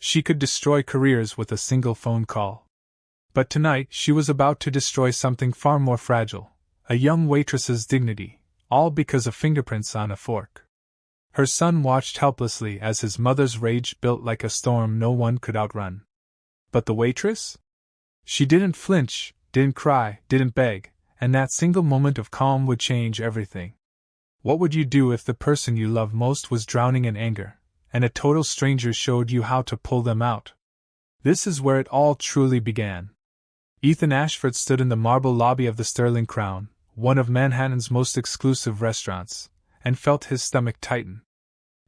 She could destroy careers with a single phone call. But tonight she was about to destroy something far more fragile, a young waitress's dignity, all because of fingerprints on a fork. Her son watched helplessly as his mother's rage built like a storm no one could outrun. But the waitress? She didn't flinch, didn't cry, didn't beg, and that single moment of calm would change everything. What would you do if the person you love most was drowning in anger, and a total stranger showed you how to pull them out? This is where it all truly began. Ethan Ashford stood in the marble lobby of the Sterling Crown, one of Manhattan's most exclusive restaurants, and felt his stomach tighten.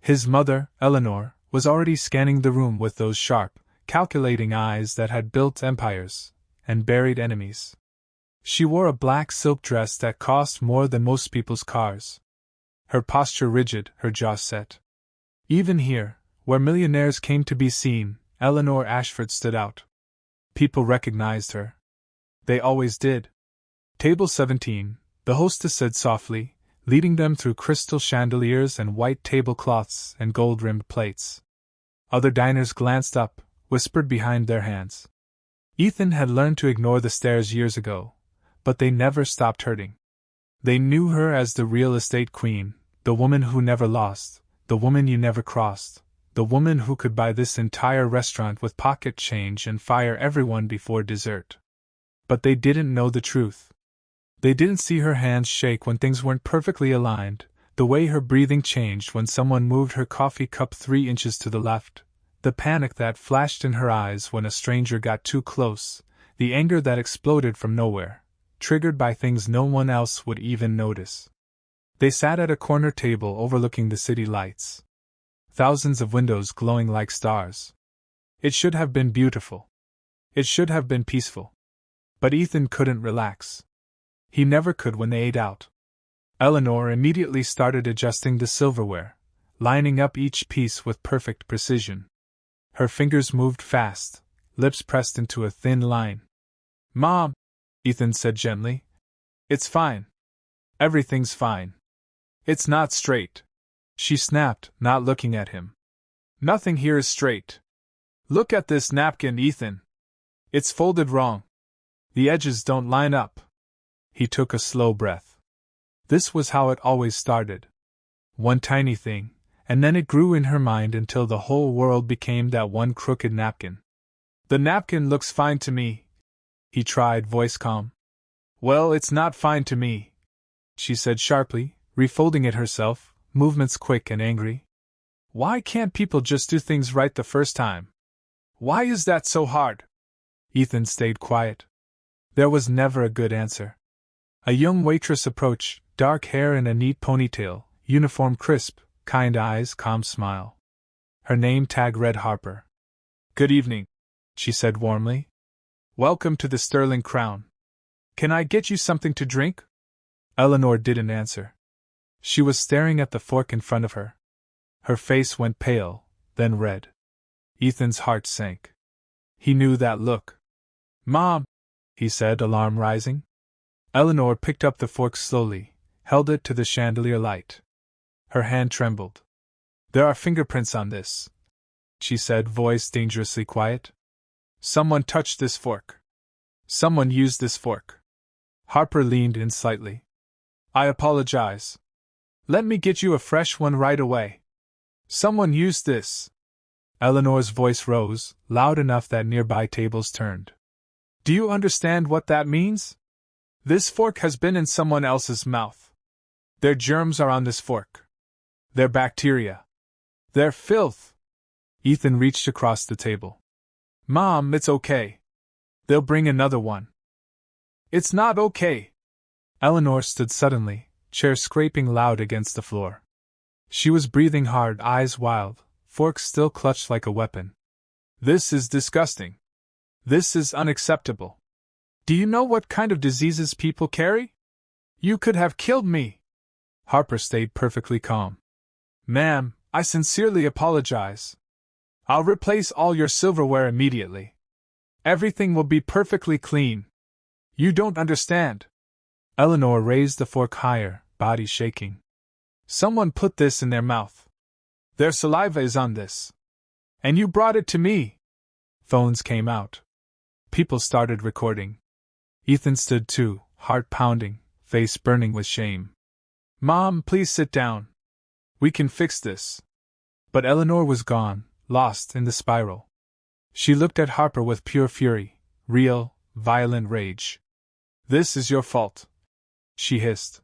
His mother, Eleanor, was already scanning the room with those sharp, calculating eyes that had built empires and buried enemies. She wore a black silk dress that cost more than most people's cars. Her posture rigid, her jaw set. Even here, where millionaires came to be seen, Eleanor Ashford stood out. People recognized her. They always did. Table 17, the hostess said softly, leading them through crystal chandeliers and white tablecloths and gold-rimmed plates. Other diners glanced up, whispered behind their hands. Ethan had learned to ignore the stares years ago, but they never stopped hurting. They knew her as the real estate queen, the woman who never lost, the woman you never crossed, the woman who could buy this entire restaurant with pocket change and fire everyone before dessert. But they didn't know the truth. They didn't see her hands shake when things weren't perfectly aligned, the way her breathing changed when someone moved her coffee cup 3 inches to the left, the panic that flashed in her eyes when a stranger got too close, the anger that exploded from nowhere, triggered by things no one else would even notice. They sat at a corner table overlooking the city lights. Thousands of windows glowing like stars. It should have been beautiful. It should have been peaceful. But Ethan couldn't relax. He never could when they ate out. Eleanor immediately started adjusting the silverware, lining up each piece with perfect precision. Her fingers moved fast, lips pressed into a thin line. "Mom," Ethan said gently. "It's fine. Everything's fine." "It's not straight," she snapped, not looking at him. "Nothing here is straight. Look at this napkin, Ethan. It's folded wrong. The edges don't line up." He took a slow breath. This was how it always started. One tiny thing, and then it grew in her mind until the whole world became that one crooked napkin. "The napkin looks fine to me," he tried, voice calm. "Well, it's not fine to me," she said sharply, refolding it herself, movements quick and angry. "Why can't people just do things right the first time? Why is that so hard?" Ethan stayed quiet. There was never a good answer. A young waitress approached, dark hair in a neat ponytail, uniform crisp, kind eyes, calm smile. Her name tag read Harper. "Good evening," she said warmly. "Welcome to the Sterling Crown. Can I get you something to drink?" Eleanor didn't answer. She was staring at the fork in front of her. Her face went pale, then red. Ethan's heart sank. He knew that look. "Mom," he said, alarm rising. Eleanor picked up the fork slowly, held it to the chandelier light. Her hand trembled. "There are fingerprints on this," she said, voice dangerously quiet. "Someone touched this fork. Someone used this fork." Harper leaned in slightly. "I apologize. Let me get you a fresh one right away. Someone used this." Eleanor's voice rose, loud enough that nearby tables turned. "Do you understand what that means? This fork has been in someone else's mouth. Their germs are on this fork. They're bacteria. They're filth." Ethan reached across the table. "Mom, it's okay. They'll bring another one." "It's not okay." Eleanor stood suddenly, chair scraping loud against the floor. She was breathing hard, eyes wild, fork still clutched like a weapon. "This is disgusting. This is unacceptable. Do you know what kind of diseases people carry? You could have killed me." Harper stayed perfectly calm. "Ma'am, I sincerely apologize. I'll replace all your silverware immediately. Everything will be perfectly clean. You don't understand." Eleanor raised the fork higher, body shaking. "Someone put this in their mouth. Their saliva is on this. And you brought it to me! Phones came out. People started recording. Ethan stood too, heart pounding, face burning with shame. Mom, please sit down. We can fix this. But Eleanor was gone, lost in the spiral. She looked at Harper with pure fury, real, violent rage. This is your fault, she hissed.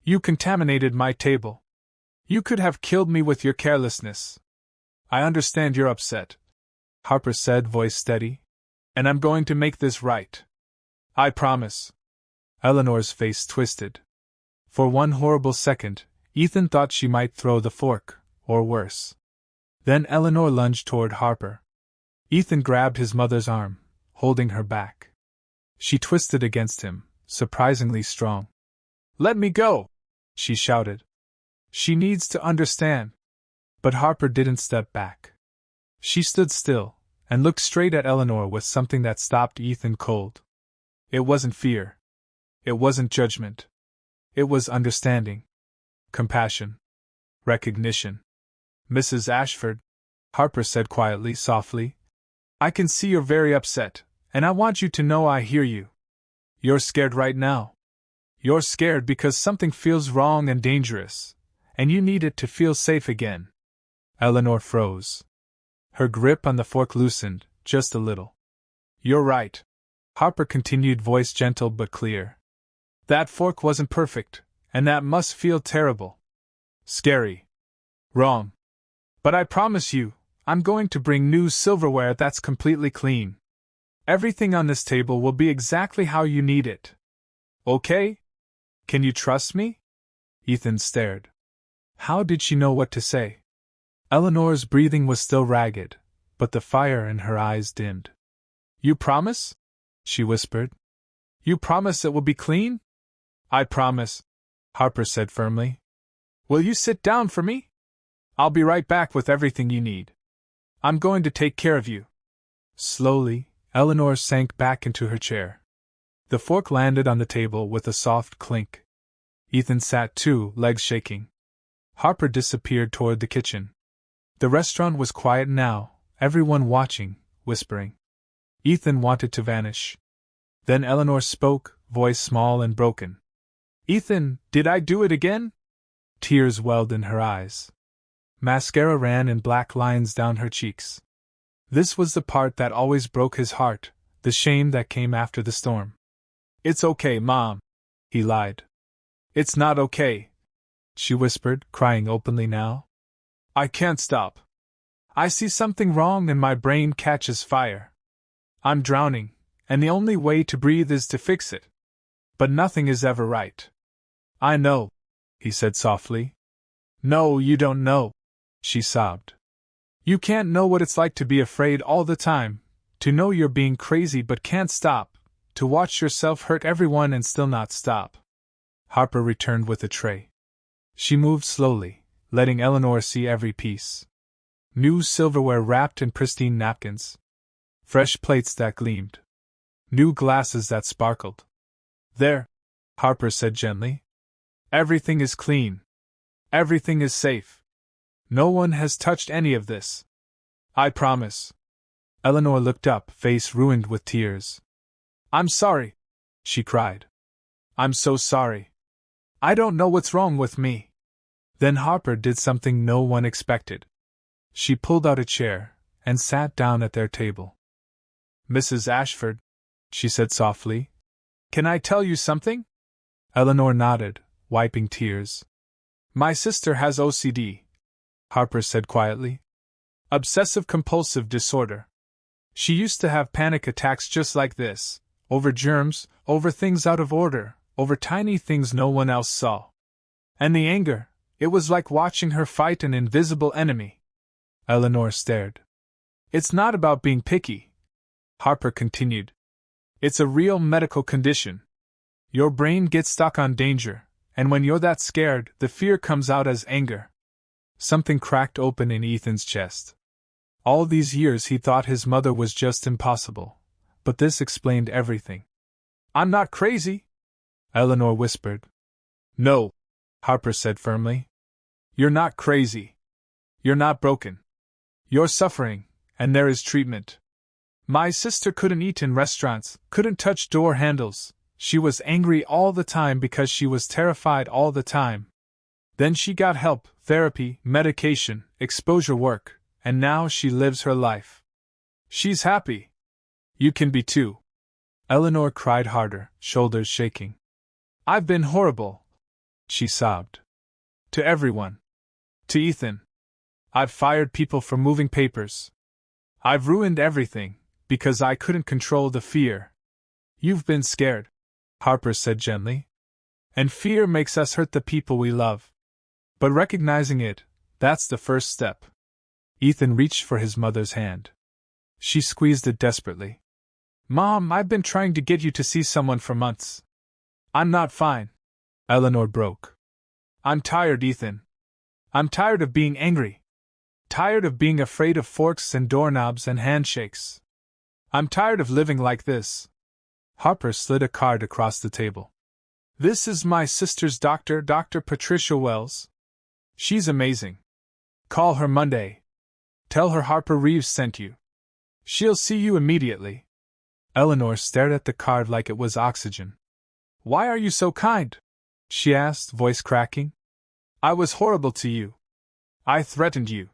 You contaminated my table. You could have killed me with your carelessness. I understand you're upset, Harper said, voice steady. And I'm going to make this right. I promise. Eleanor's face twisted. For one horrible second, Ethan thought she might throw the fork, or worse. Then Eleanor lunged toward Harper. Ethan grabbed his mother's arm, holding her back. She twisted against him, surprisingly strong. Let me go! She shouted. She needs to understand. But Harper didn't step back. She stood still, and looked straight at Eleanor with something that stopped Ethan cold. It wasn't fear. It wasn't judgment. It was understanding. Compassion. Recognition. Mrs. Ashford, Harper said quietly, softly, I can see you're very upset, and I want you to know I hear you. You're scared right now. You're scared because something feels wrong and dangerous, and you need it to feel safe again. Eleanor froze. Her grip on the fork loosened, just a little. You're right, Harper continued, voice gentle but clear. That fork wasn't perfect, and that must feel terrible. Scary. Wrong. But I promise you, I'm going to bring new silverware that's completely clean. Everything on this table will be exactly how you need it. Okay? Can you trust me? Ethan stared. How did she know what to say? Eleanor's breathing was still ragged, but the fire in her eyes dimmed. You promise? She whispered. You promise it will be clean? I promise, Harper said firmly. Will you sit down for me? I'll be right back with everything you need. I'm going to take care of you. Slowly, Eleanor sank back into her chair. The fork landed on the table with a soft clink. Ethan sat too, legs shaking. Harper disappeared toward the kitchen. The restaurant was quiet now, everyone watching, whispering. Ethan wanted to vanish. Then Eleanor spoke, voice small and broken. Ethan, did I do it again? Tears welled in her eyes. Mascara ran in black lines down her cheeks. This was the part that always broke his heart, the shame that came after the storm. It's okay, Mom, he lied. It's not okay, she whispered, crying openly now. I can't stop. I see something wrong and my brain catches fire. I'm drowning, and the only way to breathe is to fix it. But nothing is ever right. I know, he said softly. No, you don't know, she sobbed. You can't know what it's like to be afraid all the time, to know you're being crazy but can't stop, to watch yourself hurt everyone and still not stop. Harper returned with a tray. She moved slowly, letting Eleanor see every piece. New silverware wrapped in pristine napkins. Fresh plates that gleamed. New glasses that sparkled. There, Harper said gently. Everything is clean. Everything is safe. No one has touched any of this. I promise. Eleanor looked up, face ruined with tears. I'm sorry, she cried. I'm so sorry. I don't know what's wrong with me. Then Harper did something no one expected. She pulled out a chair and sat down at their table. Mrs. Ashford, she said softly, can I tell you something? Eleanor nodded, wiping tears. My sister has OCD, Harper said quietly. Obsessive-compulsive disorder. She used to have panic attacks just like this, over germs, over things out of order, over tiny things no one else saw. And the anger, it was like watching her fight an invisible enemy. Eleanor stared. It's not about being picky, Harper continued. It's a real medical condition. Your brain gets stuck on danger, and when you're that scared, the fear comes out as anger. Something cracked open in Ethan's chest. All these years he thought his mother was just impossible, but this explained everything. I'm not crazy, Eleanor whispered. No, Harper said firmly. You're not crazy. You're not broken. You're suffering, And there is treatment. My sister couldn't eat in restaurants, couldn't touch door handles. She was angry all the time because she was terrified all the time. Then she got help, therapy, medication, exposure work, and now she lives her life. She's happy. You can be too. Eleanor cried harder, shoulders shaking. I've been horrible, she sobbed. To everyone. To Ethan. I've fired people for moving papers. I've ruined everything, because I couldn't control the fear. You've been scared, Harper said gently. And fear makes us hurt the people we love. But recognizing it, that's the first step. Ethan reached for his mother's hand. She squeezed it desperately. Mom, I've been trying to get you to see someone for months. I'm not fine. Eleanor broke. I'm tired, Ethan. I'm tired of being angry. Tired of being afraid of forks and doorknobs and handshakes. I'm tired of living like this. Harper slid a card across the table. This is my sister's doctor, Dr. Patricia Wells. She's amazing. Call her Monday. Tell her Harper Reeves sent you. She'll see you immediately. Eleanor stared at the card like it was oxygen. Why are you so kind? She asked, voice cracking. I was horrible to you. I threatened you.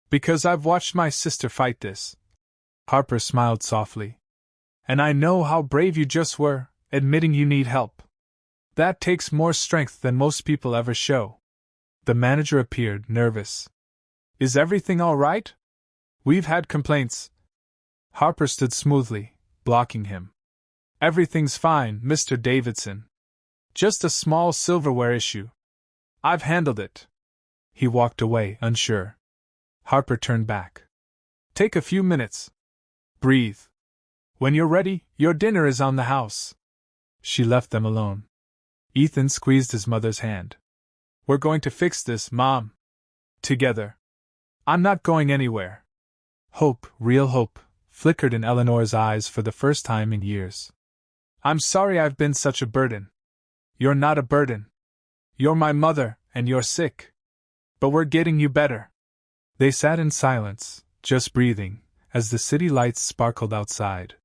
Because I've watched my sister fight this. Harper smiled softly. And I know how brave you just were, admitting you need help. That takes more strength than most people ever show. The manager appeared, nervous. Is everything all right? We've had complaints. Harper stood smoothly, blocking him. Everything's fine, Mr. Davidson. Just a small silverware issue. I've handled it. He walked away, unsure. Harper turned back. Take a few minutes. Breathe. When you're ready, your dinner is on the house. She left them alone. Ethan squeezed his mother's hand. We're going to fix this, Mom. Together. I'm not going anywhere. Hope, real hope, flickered in Eleanor's eyes for the first time in years. I'm sorry I've been such a burden. You're not a burden. You're my mother, and you're sick. But we're getting you better. They sat in silence, just breathing, as the city lights sparkled outside.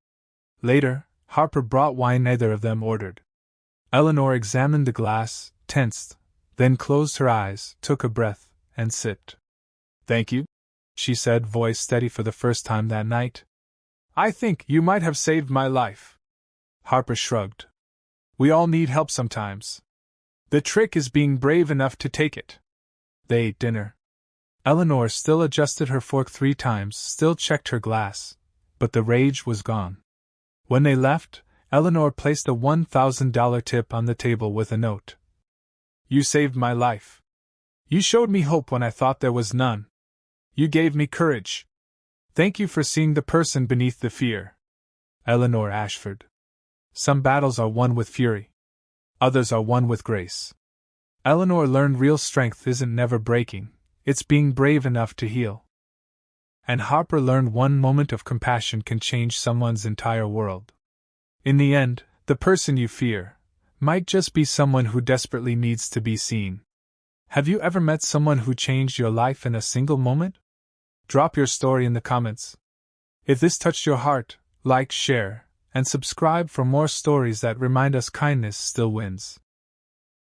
Later, Harper brought wine neither of them ordered. Eleanor examined the glass, tensed, then closed her eyes, took a breath, and sipped. Thank you, she said, voice steady for the first time that night. I think you might have saved my life. Harper shrugged. We all need help sometimes. The trick is being brave enough to take it. They ate dinner. Eleanor still adjusted her fork 3 times, still checked her glass, but the rage was gone. When they left, Eleanor placed a $1,000 tip on the table with a note. You saved my life. You showed me hope when I thought there was none. You gave me courage. Thank you for seeing the person beneath the fear. Eleanor Ashford. Some battles are won with fury. Others are won with grace. Eleanor learned real strength isn't never breaking, it's being brave enough to heal. And Harper learned one moment of compassion can change someone's entire world. In the end, the person you fear might just be someone who desperately needs to be seen. Have you ever met someone who changed your life in a single moment? Drop your story in the comments. If this touched your heart, like, share, and subscribe for more stories that remind us kindness still wins.